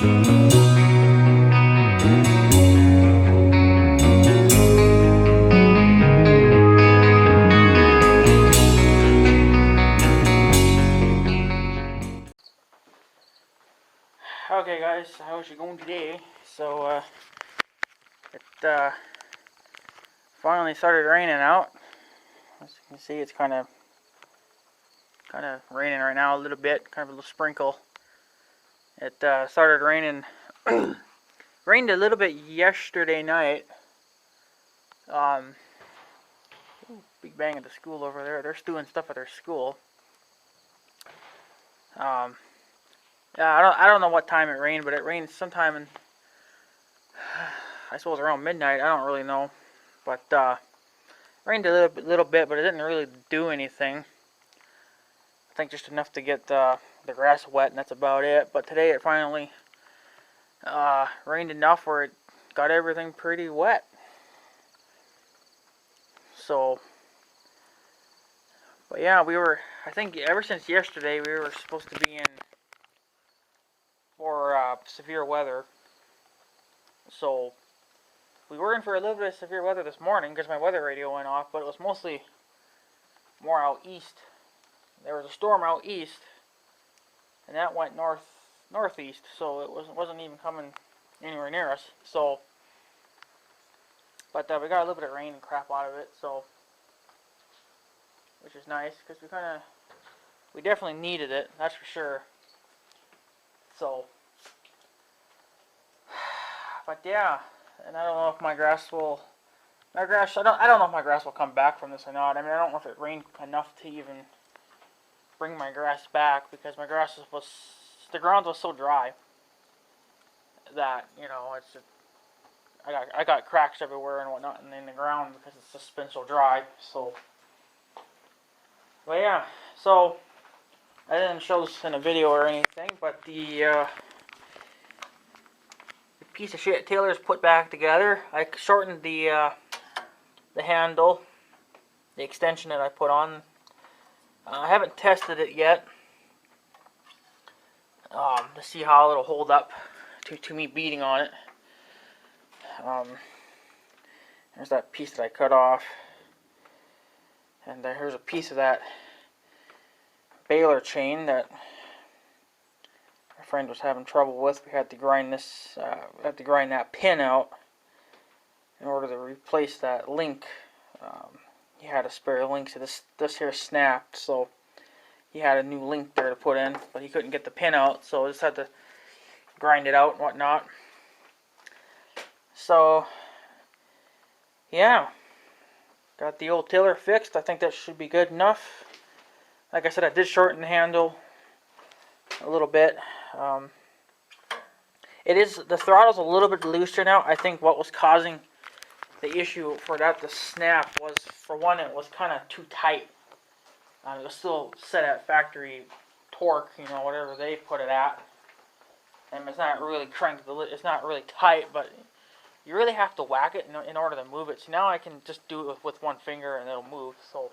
Okay guys, how's it going today? So it finally started raining out. As you can see, it's kind of raining right now a little bit, kind of a little sprinkle. It started raining, rained a little bit yesterday night. Big bang at the school over there. They're doing stuff at their school. Yeah, I don't know what time it rained, but it rained sometime in, I suppose around midnight. I don't really know, but rained a little bit, but it didn't really do anything. I think just enough to get the grass wet, and that's about it. But today it finally rained enough where it got everything pretty wet. So, but yeah, I think ever since yesterday, we were supposed to be in for severe weather. So, we were in for a little bit of severe weather this morning because my weather radio went off, but it was mostly more out east. There was a storm out east, and that went northeast, so it wasn't even coming anywhere near us. So, but we got a little bit of rain and crap out of it, so, which is nice because we definitely needed it, that's for sure. So, but yeah, and I don't know if my grass I don't know if my grass will come back from this or not. I mean, I don't know if it rained enough to even bring my grass back, because my grass the ground was so dry that, you know, it's just, I got cracks everywhere and whatnot in the ground because it's just been so dry. So, but yeah, so I didn't show this in a video or anything, but the piece of shit Taylor's put back together. I shortened the handle, the extension that I put on. I haven't tested it yet to see how it'll hold up to me beating on it. There's that piece that I cut off, and here's a piece of that baler chain that my friend was having trouble with. We had to grind that pin out in order to replace that link. He had a spare link, so this here snapped, so he had a new link there to put in, but he couldn't get the pin out, so I just had to grind it out and whatnot. So, yeah, got the old tiller fixed. I think that should be good enough. Like I said, I did shorten the handle a little bit. The throttle's a little bit looser now. I think what was causing the issue for that to snap was, for one, it was kind of too tight. It was still set at factory torque, you know, whatever they put it at. And it's not really cranked, it's not really tight, but you really have to whack it in order to move it. So now I can just do it with one finger and it'll move. So,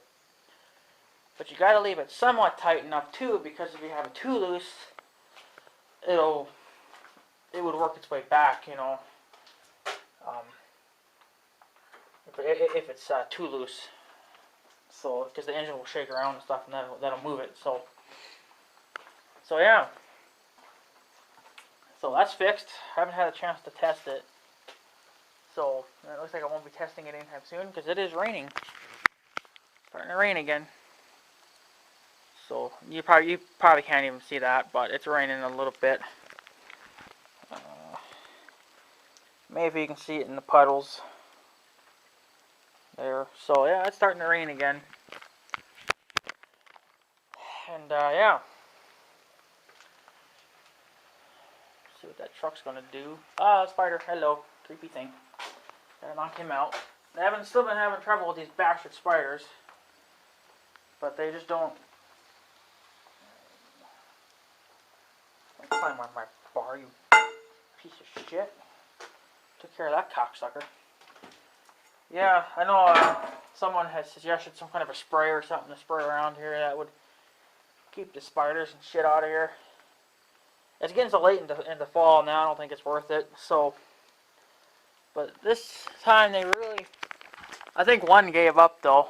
but you got to leave it somewhat tight enough too, because if you have it too loose, it would work its way back, you know. If it's too loose, so because the engine will shake around and stuff, and that'll move it. So yeah. So that's fixed. I haven't had a chance to test it, so it looks like I won't be testing it anytime soon because it is raining. Starting to rain again. So you probably can't even see that, but it's raining a little bit. Maybe you can see it in the puddles there. So yeah, it's starting to rain again. And yeah. See what that truck's gonna do. Ah, spider, hello. Creepy thing. Gotta knock him out. Still been having trouble with these bastard spiders. But they just don't climb on my bar, you piece of shit. Took care of that cocksucker. Yeah, I know someone has suggested some kind of a spray or something to spray around here that would keep the spiders and shit out of here. It's getting so late in the fall now, I don't think it's worth it. So, but this time they really, I think one gave up though.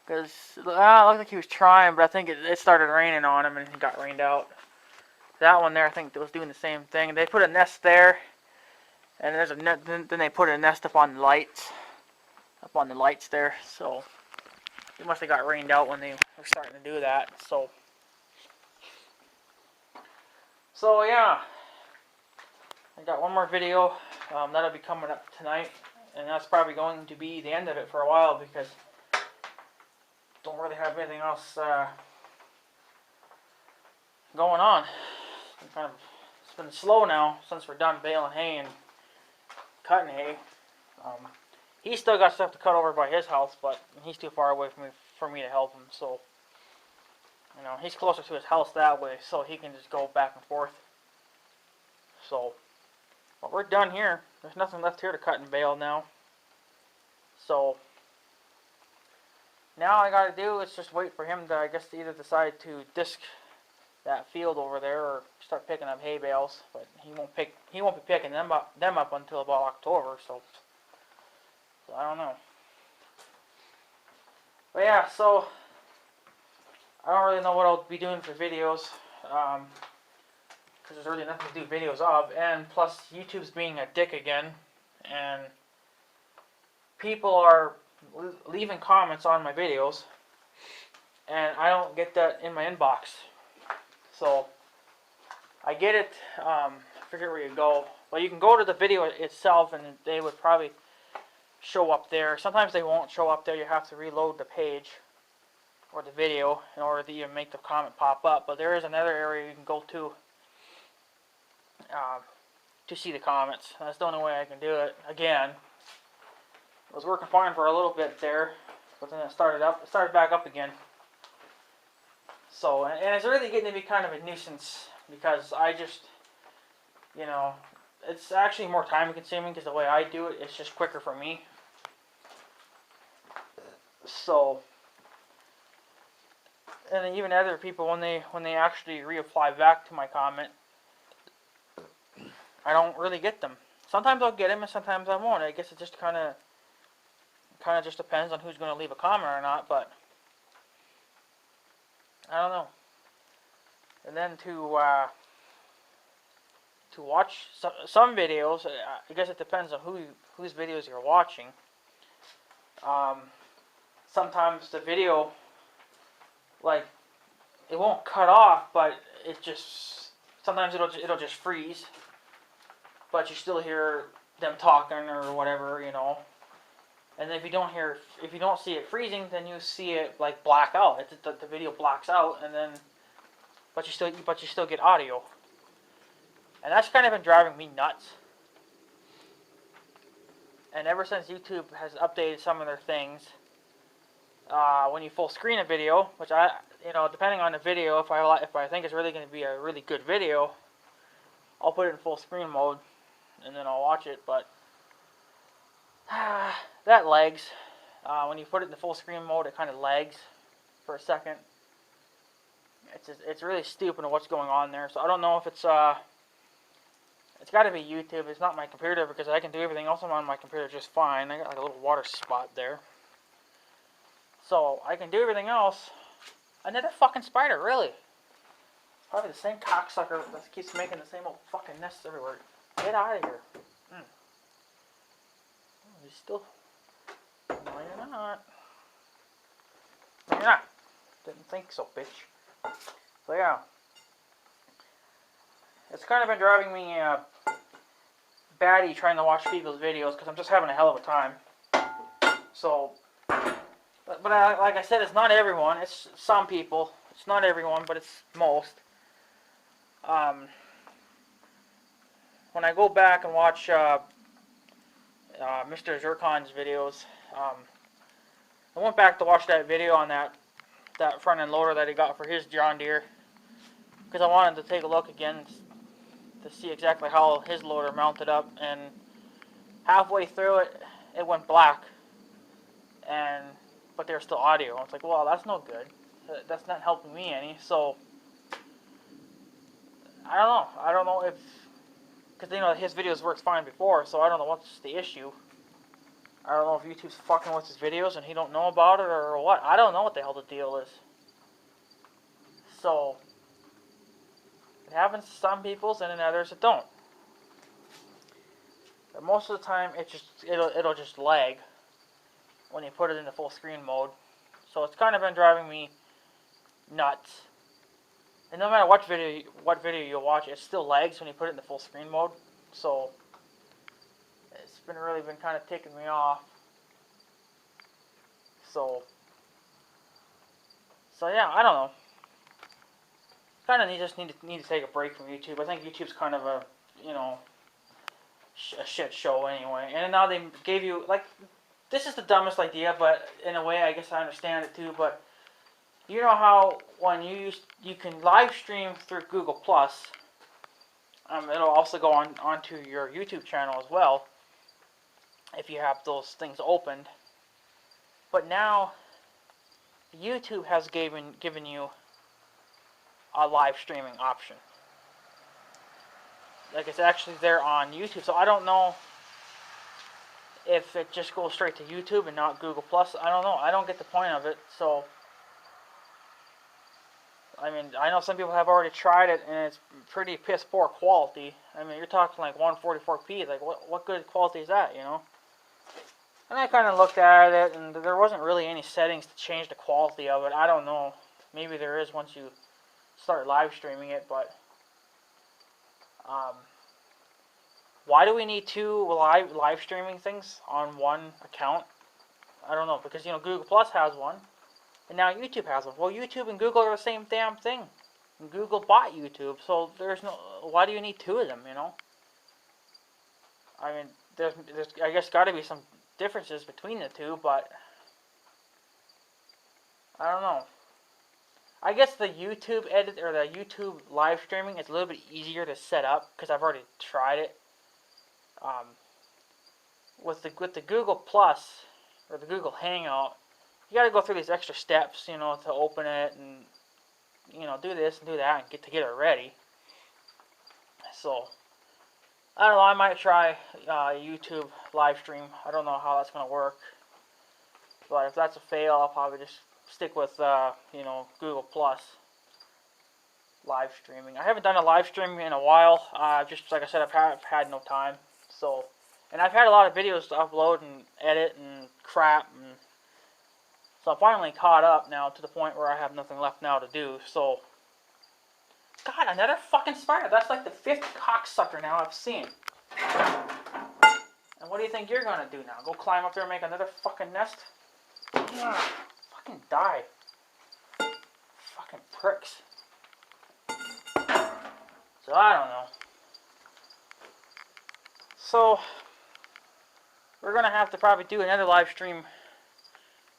Because it looked like he was trying, but I think it started raining on him and he got rained out. That one there, I think, was doing the same thing. They put a nest there, and there's a net. Then they put a nest up on the lights there. So they must have got rained out when they were starting to do that. So yeah, I got one more video that'll be coming up tonight, and that's probably going to be the end of it for a while because don't really have anything else going on. It's been slow now since we're done baling hay and cutting hay. He's still got stuff to cut over by his house, but he's too far away from me for me to help him. So, you know, he's closer to his house that way, so he can just go back and forth. So, but we're done here. There's nothing left here to cut and bale now. So, now all I gotta do is just wait for him to, I guess, to either decide to disc that field over there or start picking up hay bales. But he won't be picking them up until about October. So I don't know. But yeah, so I don't really know what I'll be doing for videos. Because there's really nothing to do videos of, and plus YouTube's being a dick again, and people are leaving comments on my videos, and I don't get that in my inbox. So I get it. I forget where you go, but you can go to the video itself, and they would probably show up there. Sometimes they won't show up there. You have to reload the page or the video in order to even make the comment pop up. But there is another area you can go to see the comments. That's the only way I can do it. Again, it was working fine for a little bit there, but then it started back up again. So, and it's really getting to be kind of a nuisance because I just, you know, it's actually more time consuming because the way I do it, it's just quicker for me. So, and then even other people, when they actually reapply back to my comment, I don't really get them. Sometimes I'll get them and sometimes I won't. I guess it just kind of just depends on who's going to leave a comment or not, but I don't know. And then to watch some videos, I guess it depends on whose videos you're watching. Sometimes the video, like, it won't cut off, but sometimes it'll just freeze. But you still hear them talking or whatever, you know. And if you don't see it freezing, then you see it like black out. The video blacks out, and then, but you still get audio. And that's kind of been driving me nuts. And ever since YouTube has updated some of their things, when you full screen a video, which depending on the video, if I think it's really going to be a really good video, I'll put it in full screen mode, and then I'll watch it. But that lags. When you put it in the full screen mode, it kind of lags for a second. It's really stupid what's going on there. So I don't know if it's got to be YouTube. It's not my computer because I can do everything else on my computer just fine. I got like a little water spot there. So I can do everything else. Another fucking spider, really. It's probably the same cocksucker that keeps making the same old fucking nests everywhere. Get out of here. Oh, he's still... No, you're not. No, you're not. Didn't think so, bitch. So yeah. It's kind of been driving me batty trying to watch people's videos because I'm just having a hell of a time. So, but like I said, it's not everyone. It's some people. It's not everyone, but it's most. When I go back and watch Mr. Zircon's videos, I went back to watch that video on that front end loader that he got for his John Deere because I wanted to take a look again to see exactly how his loader mounted up, and halfway through it, it went black, but there's still audio. I was like, well, that's no good. That's not helping me any. So I don't know. I don't know if, because his videos worked fine before, so I don't know what's the issue. I don't know if YouTube's fucking with his videos and he don't know about it or what. I don't know what the hell the deal is. So it happens to some people's and in others it don't. But most of the time it'll just lag when you put it into full screen mode. So it's kind of been driving me nuts. And no matter what video you watch, it still lags when you put it into full screen mode. So it's really been kind of ticking me off. So yeah, I don't know. Kind of just need to take a break from YouTube. I think YouTube's kind of a a shit show anyway. And now they gave you this is the dumbest idea, but in a way I guess I understand it too. But you know how when you can live stream through Google Plus, it'll also go onto your YouTube channel as well if you have those things opened. But now YouTube has given you a live streaming option. Like it's actually there on YouTube. So I don't know if it just goes straight to YouTube and not Google Plus. I don't know. I don't get the point of it. So I mean, I know some people have already tried it and it's pretty piss poor quality. I mean, you're talking like 144p. Like what good quality is that, you know? And I kind of looked at it, and there wasn't really any settings to change the quality of it. I don't know. Maybe there is once you start live streaming it, but why do we need two live streaming things on one account? I don't know, because Google Plus has one, and now YouTube has one. Well, YouTube and Google are the same damn thing. And Google bought YouTube, so there's no. Why do you need two of them? I mean, there's I guess got to be some differences between the two, but I don't know. I guess the YouTube edit or the YouTube live streaming is a little bit easier to set up because I've already tried it. With the Google Plus or the Google Hangout, you got to go through these extra steps, to open it and do this and do that and get it ready. So I don't know. I might try YouTube live stream. I don't know how that's gonna work, but if that's a fail, I'll probably just stick with Google Plus live streaming. I haven't done a live stream in a while. Just like I said, I've had no time. So, and I've had a lot of videos to upload and edit and crap, and so I'm finally caught up now to the point where I have nothing left now to do. So, God, another fucking spider. That's like the 5th cocksucker now I've seen. And what do you think you're gonna do now? Go climb up there and make another fucking nest? Yeah, fucking die. Fucking pricks. So I don't know. So we're gonna have to probably do another live stream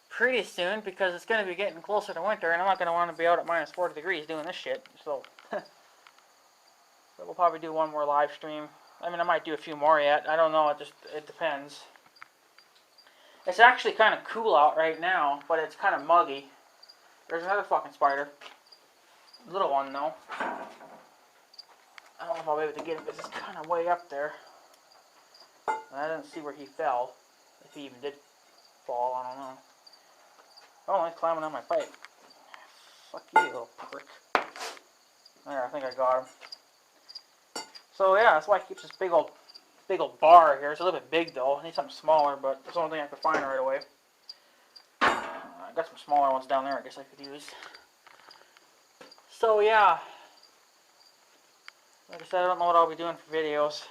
pretty soon because it's gonna be getting closer to winter, and I'm not gonna want to be out at minus 40 degrees doing this shit. So, so we'll probably do one more live stream. I mean, I might do a few more yet. I don't know. It depends. It's actually kind of cool out right now, but it's kind of muggy. There's another fucking spider. Little one though. I don't know if I'll be able to get him because it's kind of way up there. And I didn't see where he fell. If he even did fall, I don't know. Oh, he's climbing on my pipe. Fuck you, little prick. There, I think I got him. So yeah, that's why he keeps this big old bar here. It's a little bit big though. I need something smaller, but it's the only thing I could find right away. I got some smaller ones down there I guess I could use. So yeah. Like I said, I don't know what I'll be doing for videos.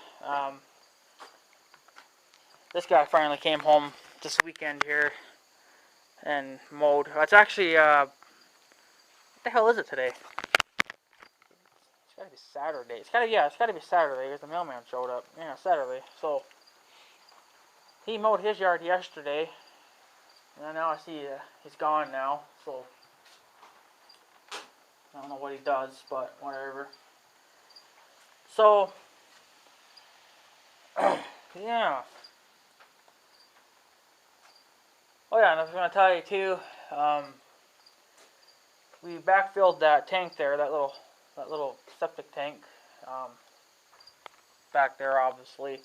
This guy finally came home this weekend here and mowed. It's actually, what the hell is it today? It's gotta be Saturday. It's gotta be Saturday because the mailman showed up. Yeah, Saturday. So, he mowed his yard yesterday. And now I see he's gone now. So, I don't know what he does, but whatever. So, yeah. Oh yeah, and I was going to tell you too, we backfilled that tank there, that little septic tank. back there, obviously.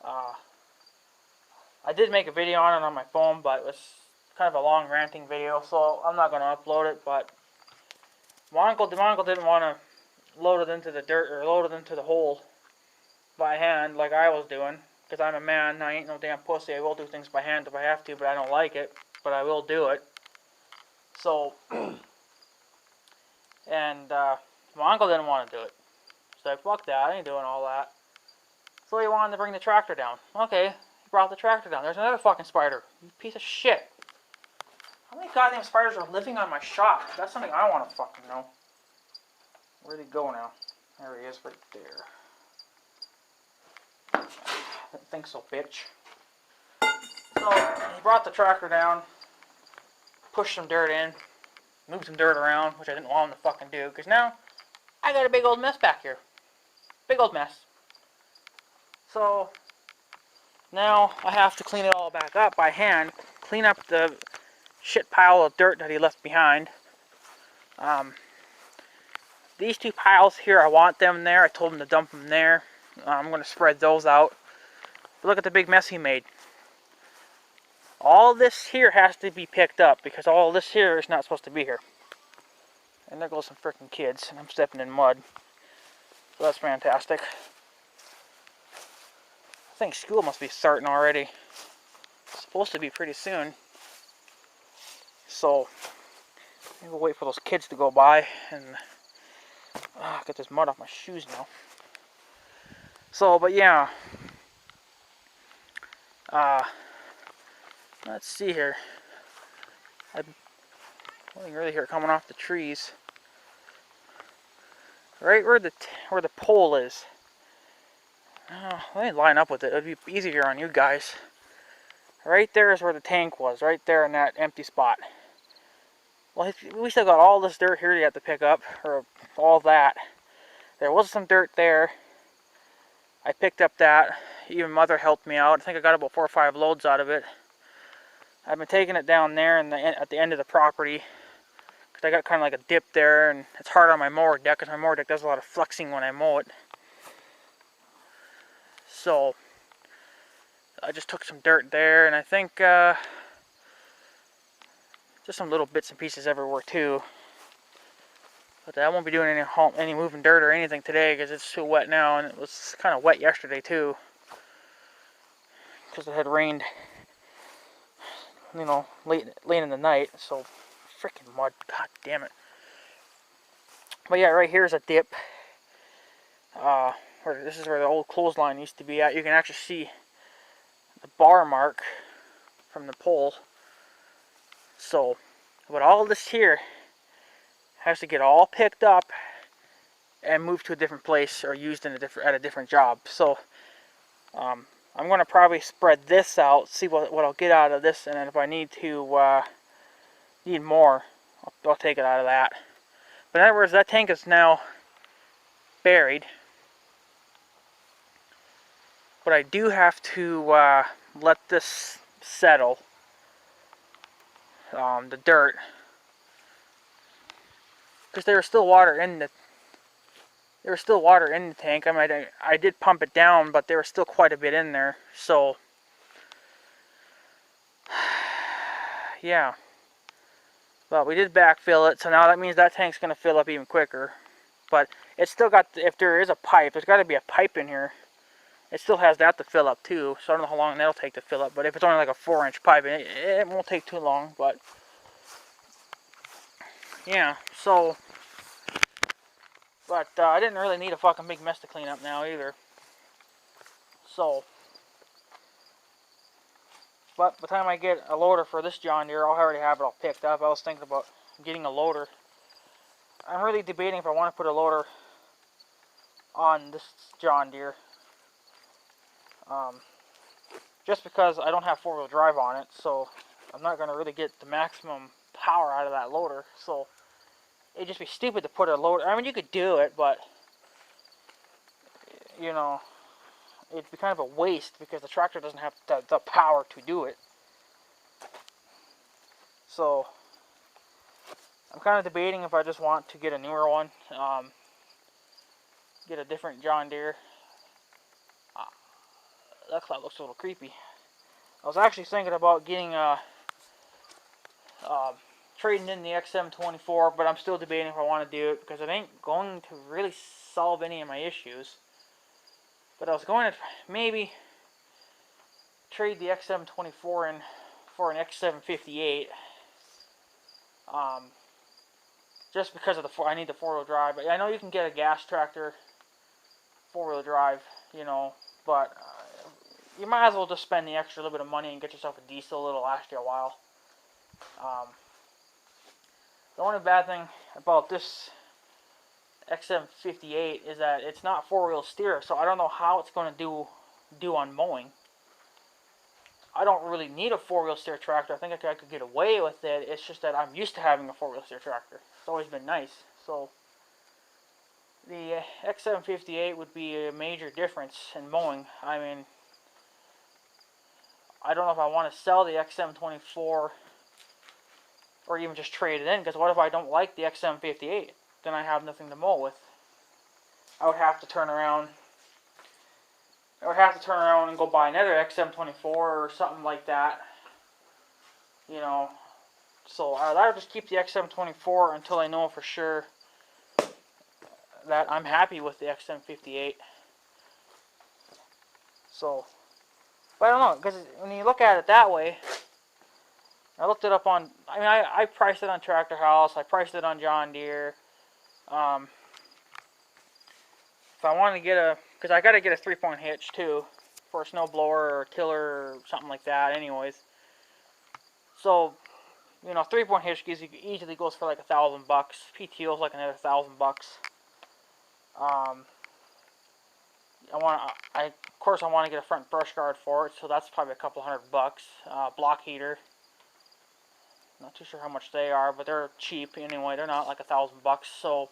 I did make a video on it on my phone, but it was kind of a long ranting video, so I'm not going to upload it. But my uncle didn't want to load it into the dirt or load it into the hole by hand like I was doing, because I'm a man. I ain't no damn pussy. I will do things by hand if I have to, but I don't like it. But I will do it. So, and my uncle didn't want to do it. So fuck that. I ain't doing all that. So he wanted to bring the tractor down. Okay, he brought the tractor down. There's another fucking spider. You piece of shit. How many goddamn spiders are living on my shop? That's something I want to fucking know. Where'd he go now? There he is, right there. I didn't think so, bitch. So, he brought the tractor down, pushed some dirt in, moved some dirt around, which I didn't want him to fucking do, because now I got a big old mess back here. Big old mess. So, now I have to clean it all back up by hand, clean up the shit pile of dirt that he left behind. These two piles here, I want them there. I told him to dump them there. I'm going to spread those out. But look at the big mess he made. All this here has to be picked up because all this here is not supposed to be here. And there goes some freaking kids, and I'm stepping in mud. So that's fantastic. I think school must be starting already. It's supposed to be pretty soon. So, maybe we'll wait for those kids to go by and get this mud off my shoes now. So, but yeah. Let's see here. I can really hear it coming off the trees. Right where the pole is. Let me line up with it. It'd be easier on you guys. Right there is where the tank was. Right there in that empty spot. Well, we still got all this dirt here you have to pick up, or all that. There was some dirt there. I picked up that. Even Mother helped me out. I think I got about 4 or 5 loads out of it. I've been taking it down there at the end of the property. Because I got kind of like a dip there, and it's hard on my mower deck, because my mower deck does a lot of flexing when I mow it. So, I just took some dirt there, and I think just some little bits and pieces everywhere too. But I won't be doing any moving dirt or anything today because it's too wet now, and it was kind of wet yesterday too. Because it had rained, you know, late in the night. So, freaking mud, god damn it. But yeah, right here is a dip. This is where the old clothesline used to be at. You can actually see the bar mark from the pole. So, but all this here has to get all picked up and moved to a different place or used at a different job. So, I'm going to probably spread this out, see what I'll get out of this, and then if I need to need more, I'll take it out of that. But in other words, that tank is now buried. But I do have to let this settle, the dirt, because there was still water in the tank. I mean, I did pump it down, but there was still quite a bit in there. So, yeah. But we did backfill it, so now that means that tank's going to fill up even quicker. But it's still got, if there is a pipe, there's got to be a pipe in here. It still has that to fill up too, so I don't know how long that'll take to fill up. But if it's only like a 4-inch pipe, it won't take too long. But yeah, so. But I didn't really need a fucking big mess to clean up now either. So, but by the time I get a loader for this John Deere, I'll already have it all picked up. I was thinking about getting a loader. I'm really debating if I want to put a loader on this John Deere. Just because I don't have 4-wheel drive on it, so I'm not going to really get the maximum power out of that loader. So it'd just be stupid to put a loader. I mean, you could do it, but you know, it'd be kind of a waste because the tractor doesn't have the power to do it. So I'm kind of debating if I just want to get a newer one. get a different John Deere. That cloud looks a little creepy. I was actually thinking about getting trading in the XM24, but I'm still debating if I want to do it because it ain't going to really solve any of my issues. But I was going to maybe trade the XM24 in for an XM58. Just because of I need the four-wheel drive. I know you can get a gas tractor four-wheel drive, you know, but you might as well just spend the extra little bit of money and get yourself a diesel. It'll last you a while. The only bad thing about this XM58 is that it's not four-wheel steer, so I don't know how it's going to do on mowing. I don't really need a four-wheel steer tractor. I think I could get away with it. It's just that I'm used to having a four-wheel steer tractor. It's always been nice. So the XM58 would be a major difference in mowing. I mean, I don't know if I want to sell the XM24 or even just trade it in, because what if I don't like the XM58? Then I have nothing to mow with. I would have to turn around and go buy another XM24 or something like that. You know, so I'd rather just keep the XM24 until I know for sure that I'm happy with the XM58. So, but I don't know, because when you look at it that way, I looked it up on, I priced it on Tractor House, I priced it on John Deere. If I want to get because I got to get a 3-point hitch too, for a snowblower or a tiller or something like that anyways. So, you know, 3-point hitch easily goes for like $1,000. PTO is like another $1,000. Of course I want to get a front brush guard for it, so that's probably a couple $100. Block heater. Not too sure how much they are, but they're cheap anyway. They're not like $1,000. So,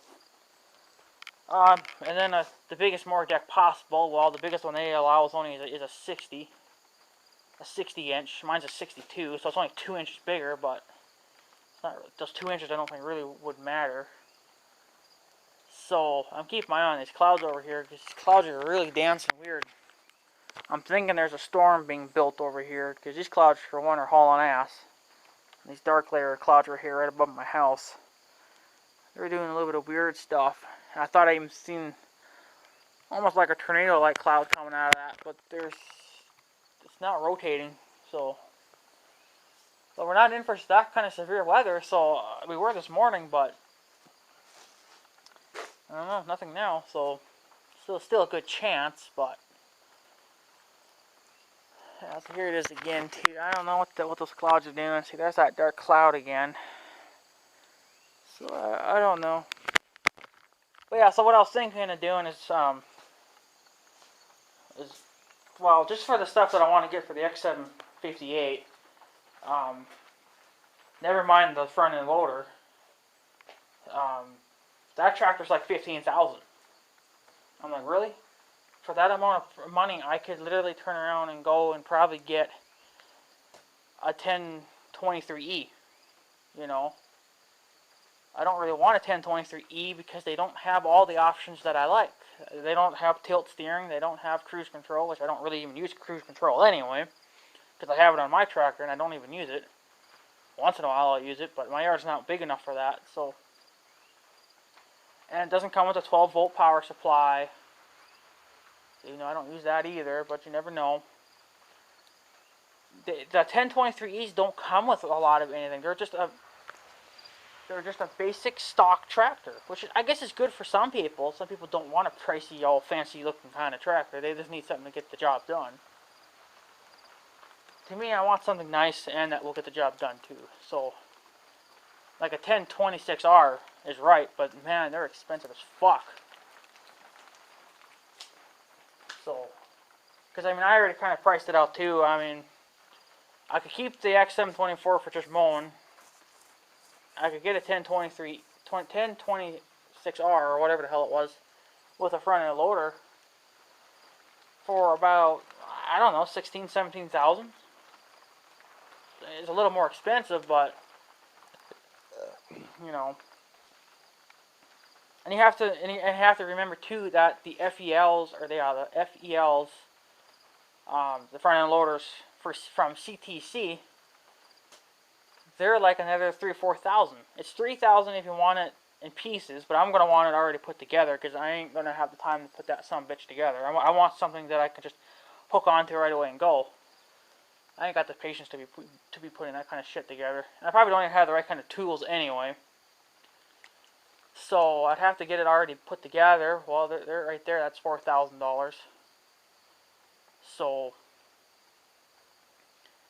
and then the biggest mower deck possible. Well, the biggest one they allow is a 60 inch. Mine's a 62, so it's only 2 inches bigger. But it's not, those 2 inches I don't think really would matter. So I'm keeping my eye on these clouds over here, because these clouds are really dancing weird. I'm thinking there's a storm being built over here, because these clouds, for one, are hauling ass. And these dark layer clouds right here, right above my house, they're doing a little bit of weird stuff. I thought I even seen almost like a tornado-like cloud coming out of that, but it's not rotating. So we're not in for that kind of severe weather. So we were this morning, but I don't know, nothing now. So still a good chance, but yeah, so here it is again too. I don't know what those clouds are doing. See, there's that dark cloud again. So I don't know. But yeah, so what I was thinking of doing is well, just for the stuff that I want to get for the XM58, never mind the front end loader. That tractor's like $15,000. I'm like, really? For that amount of money, I could literally turn around and go and probably get a 1023E. You know, I don't really want a 1023E because they don't have all the options that I like. They don't have tilt steering. They don't have cruise control, which I don't really even use cruise control anyway, because I have it on my tractor and I don't even use it. Once in a while I'll use it, but my yard's not big enough for that. So, and it doesn't come with a 12-volt power supply. You know, I don't use that either, but you never know. The 1023Es don't come with a lot of anything. They're just a basic stock tractor, which I guess is good for some people. Some people don't want a pricey, all fancy-looking kind of tractor. They just need something to get the job done. To me, I want something nice and that will get the job done too. So, like a 1026R is right, but man, they're expensive as fuck. So, because I mean, I already kind of priced it out too. I mean, I could keep the XM24 for just mowing. I could get a 1026R or whatever the hell it was with a front end loader for about, I don't know, 16, 17,000. It's a little more expensive, but you know, And you have to remember too that the FELs, or they are the FELs, the front end loaders from CTC, they're like another 3,000 or 4,000. It's 3,000 if you want it in pieces, but I'm gonna want it already put together because I ain't gonna have the time to put that son of a bitch together. I want something that I can just hook onto right away and go. I ain't got the patience to be putting that kind of shit together. And I probably don't even have the right kind of tools anyway. So I'd have to get it already put together. Well, they're right there. That's $4,000. So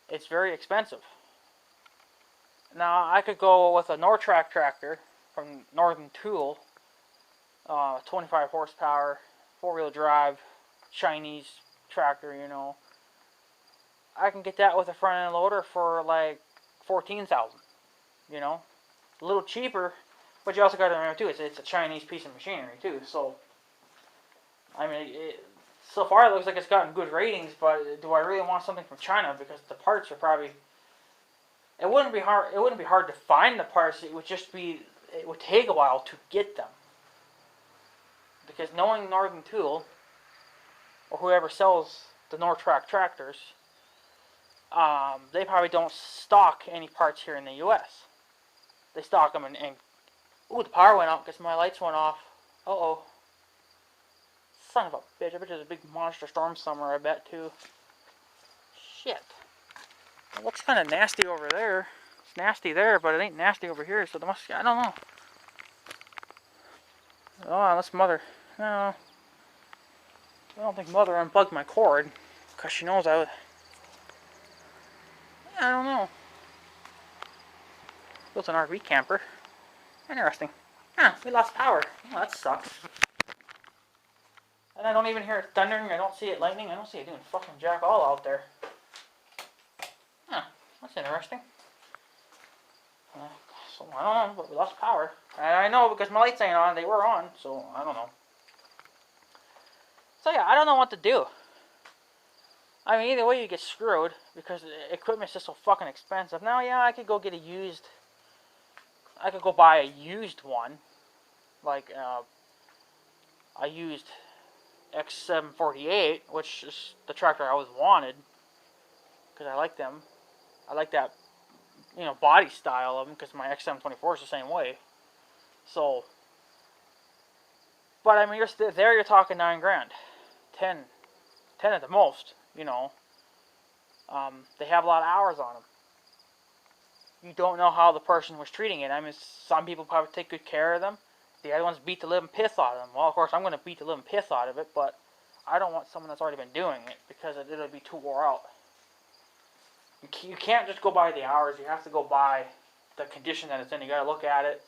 it's very expensive. Now I could go with a Nortrac tractor from Northern Tool, 25 horsepower, 4-wheel drive, Chinese tractor. You know, I can get that with a front end loader for like 14,000. You know, a little cheaper. But you also got to remember too, it's a Chinese piece of machinery too. So, I mean, so far it looks like it's gotten good ratings. But do I really want something from China? Because the parts are probably, it wouldn't be hard. It wouldn't be hard to find the parts. It would just be, it would take a while to get them. Because knowing Northern Tool, or whoever sells the Nortrac tractors, they probably don't stock any parts here in the U.S. They stock them in. Ooh, the power went out because my lights went off. Uh-oh. Son of a bitch. I bet there's a big monster storm somewhere, I bet, too. Shit. It looks kind of nasty over there. It's nasty there, but it ain't nasty over here, so there must... I don't know. Oh, unless Mother... No. I don't think Mother unplugged my cord. Because she knows I would... I don't know. Built an RV camper. Interesting. Huh, we lost power. Oh, that sucks. And I don't even hear it thundering. I don't see it lightning. I don't see it doing fucking jack all out there. Huh, that's interesting. So, I don't know, but we lost power. And I know because my lights ain't on. They were on, so I don't know. So yeah, I don't know what to do. I mean, either way you get screwed because the equipment's just so fucking expensive. Now, yeah, I could go get a used... I could go buy a used one, like a used X748, which is the tractor I always wanted, because I like them. I like that, you know, body style of them, because my X724 is the same way. So, but I mean, you're talking $9,000, 10 at the most, you know. They have a lot of hours on them. You don't know how the person was treating it. I mean, some people probably take good care of them. The other ones beat the living piss out of them. Well, of course, I'm going to beat the living piss out of it, but I don't want someone that's already been doing it because it'll be too wore out. You can't just go by the hours. You have to go by the condition that it's in. You got to look at it.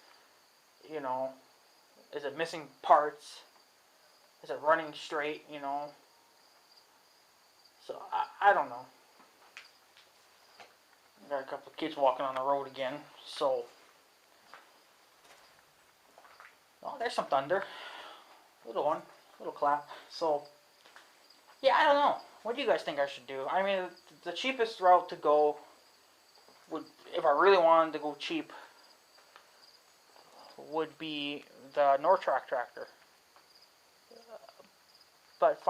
You know, is it missing parts? Is it running straight? You know. So I don't know. Got a couple of kids walking on the road again, so... Oh, there's some thunder. Little one. Little clap. So, yeah, I don't know. What do you guys think I should do? I mean, the cheapest route to go would, if I really wanted to go cheap, would be the Nortrac tractor. But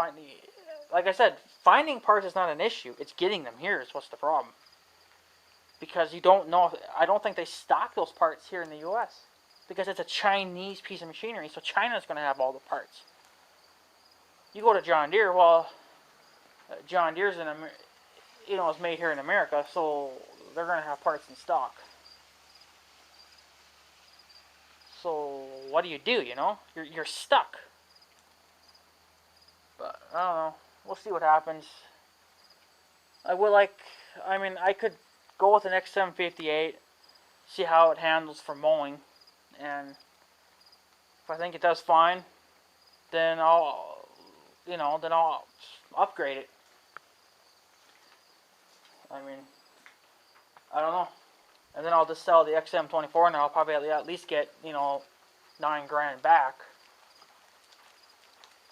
like I said, finding parts is not an issue. It's getting them here is what's the problem. Because you don't know, I don't think they stock those parts here in the U.S. Because it's a Chinese piece of machinery, so China's going to have all the parts. You go to John Deere, well, John Deere's is made here in America, so they're going to have parts in stock. So what do? You know, you're stuck. But I don't know. We'll see what happens. I could go with an X758, see how it handles for mowing, and if I think it does fine, then I'll upgrade it. I mean, I don't know. And then I'll just sell the XM24 and I'll probably at least get, $9,000 back.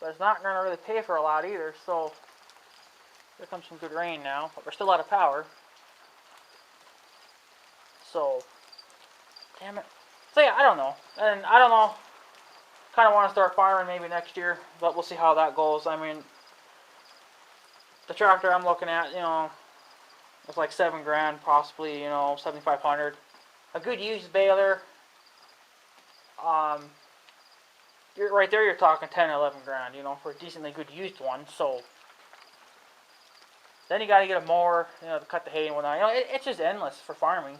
But it's not going to really pay for a lot either, so here comes some good rain now, but we're still out of power. So, damn it. So yeah, I don't know. And I don't know kind of want to start farming maybe next year, but we'll see how that goes. I mean, the tractor I'm looking at, it's like $7,000, possibly, 7,500. A good used baler, you're right there. You're talking 10, 11 grand, for a decently good used one. So then you got to get a mower, to cut the hay and whatnot. It's just endless for farming.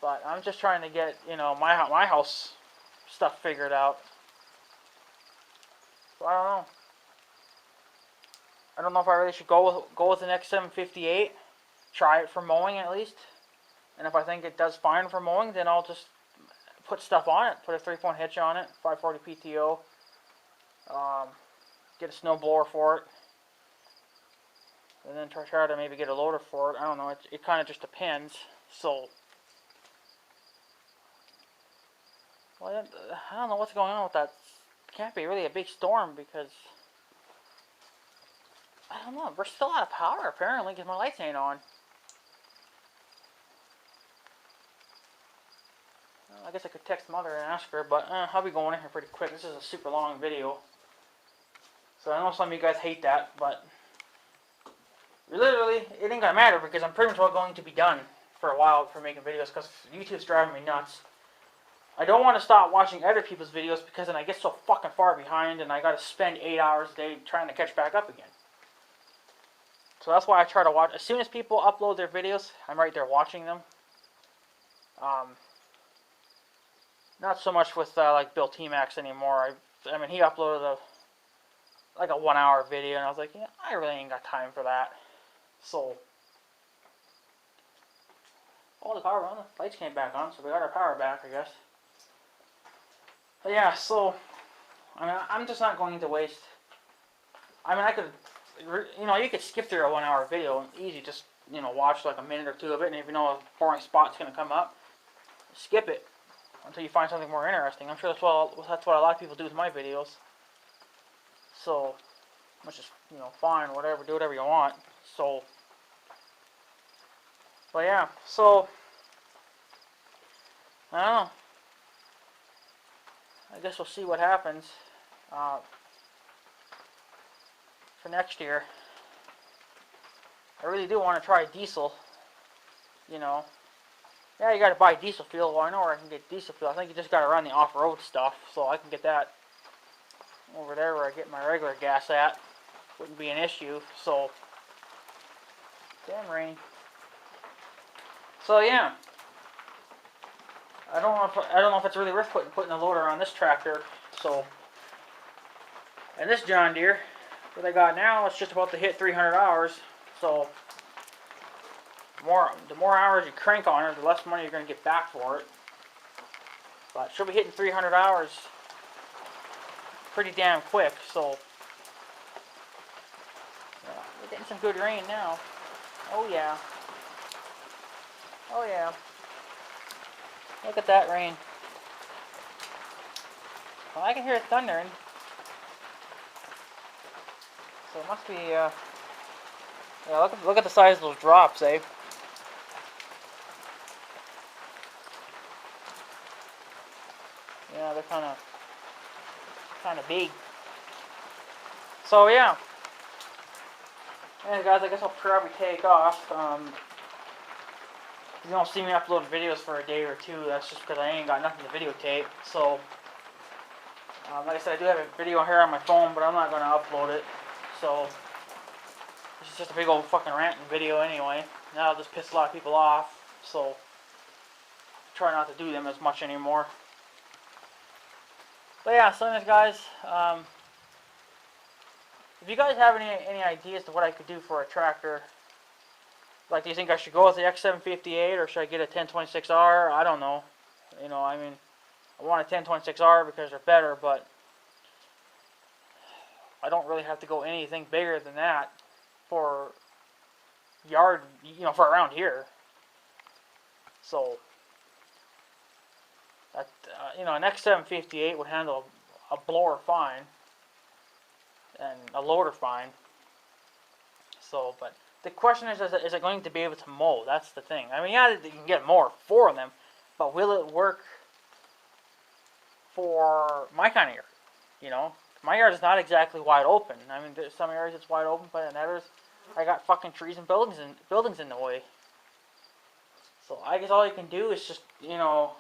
But I'm just trying to get, my house stuff figured out. So I don't know. I don't know if I really should go with an X758. Try it for mowing at least. And if I think it does fine for mowing, then I'll just put stuff on it. Put a 3-point hitch on it, 540 PTO. Get a snow blower for it. And then try to maybe get a loader for it. I don't know. It kind of just depends. So, well, I don't know what's going on with that. It can't be really a big storm because, I don't know. We're still out of power apparently because my lights ain't on. Well, I guess I could text Mother and ask her, but I'll be going in here pretty quick. This is a super long video. So I know some of you guys hate that, but literally, it ain't gonna matter because I'm pretty much all going to be done for a while for making videos because YouTube's driving me nuts. I don't want to stop watching other people's videos because then I get so fucking far behind and I gotta spend 8 hours a day trying to catch back up again. So that's why I try to watch. As soon as people upload their videos, I'm right there watching them. Not so much with like Bill T-Max anymore. I mean, he uploaded a 1-hour video and I was like, yeah, I really ain't got time for that. So, the power on, the lights came back on, so we got our power back, I guess. But yeah, so, I'm just not going to waste. I could, you could skip through a 1-hour video and easy, just, watch like a minute or two of it, and if you know a boring spot's going to come up, skip it until you find something more interesting. I'm sure that's what a lot of people do with my videos. So, which is, fine, whatever, do whatever you want. So, but yeah, so, I don't know. I guess we'll see what happens for next year. I really do want to try diesel, Yeah, you got to buy diesel fuel. Well, I know where I can get diesel fuel. I think you just got to run the off-road stuff, so I can get that over there where I get my regular gas at. Wouldn't be an issue, so, damn rain. So yeah, I don't know if it's really worth putting a loader on this tractor. So, and this John Deere that I got now, it's just about to hit 300 hours. So, the more hours you crank on it, the less money you're going to get back for it. But she'll be hitting 300 hours pretty damn quick. So, yeah, we're getting some good rain now. Oh yeah. Oh yeah. Look at that rain. Well, I can hear it thundering. So it must be, yeah, look at the size of those drops, eh? Yeah, they're kind of big. So yeah. And guys, I guess I'll probably take off. You don't see me upload videos for a day or two. That's just because I ain't got nothing to videotape. So, like I said, I do have a video here on my phone, but I'm not going to upload it. So, this is just a big old fucking ranting video anyway. That'll just piss a lot of people off. So, try not to do them as much anymore. But yeah, so anyways, guys, if you guys have any ideas to what I could do for a tractor, like, do you think I should go with the X758 or should I get a 1026R? I don't know. I mean, I want a 1026R because they're better, but I don't really have to go anything bigger than that for yard, for around here. So, that, an X758 would handle a blower fine and a loader fine. So, but the question is it going to be able to mow? That's the thing. I mean, yeah, you can get more for them, but will it work for my kind of yard. You know, my yard is not exactly wide open. I mean, there's some areas it's wide open, but in others, I got fucking trees and buildings in the way. So I guess all you can do is just, you know,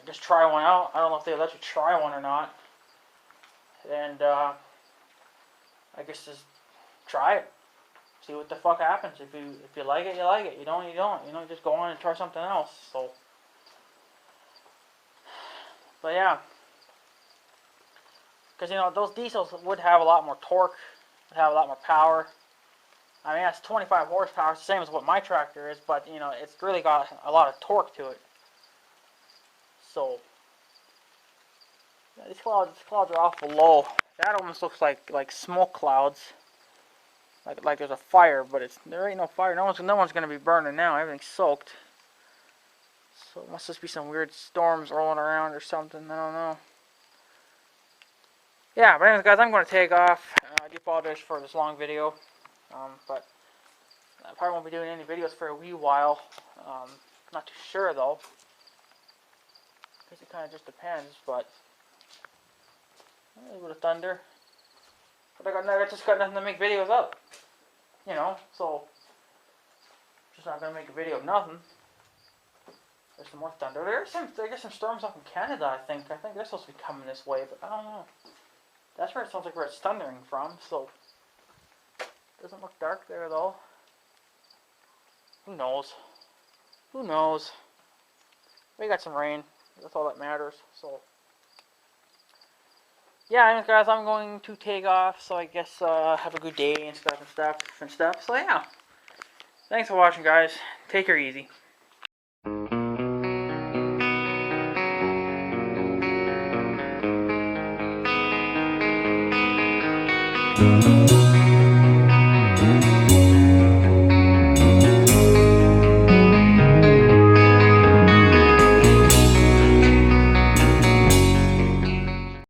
just try one out. I don't know if they let you try one or not. And I guess just try it. See what the fuck happens. If you like it, you like it. You don't, you don't. You know, just go on and try something else. So, but yeah, because you know those diesels would have a lot more torque, would have a lot more power. I mean, that's 25 horsepower, it's the same as what my tractor is, but you know, it's really got a lot of torque to it. So, yeah, these clouds are awful low. That almost looks like smoke clouds, like there's a fire, but there ain't no fire. No one's gonna be burning now. Everything's soaked. So it must just be some weird storms rolling around or something. I don't know. Yeah, but anyways, guys, I'm gonna take off. I do apologize for this long video. But I probably won't be doing any videos for a wee while. Not too sure though. I guess it kind of just depends, but a little bit of thunder. But I just got nothing to make videos of. You know, so just not gonna make a video of nothing. There's some more thunder. There's some storms up in Canada. I think they're supposed to be coming this way, but I don't know. That's where it sounds like where it's thundering from. So. Doesn't look dark there though. Who knows? Who knows? We got some rain. That's all that matters. So, yeah, anyways, guys, I'm going to take off. So I guess have a good day and stuff. So yeah, thanks for watching, guys. Take her easy.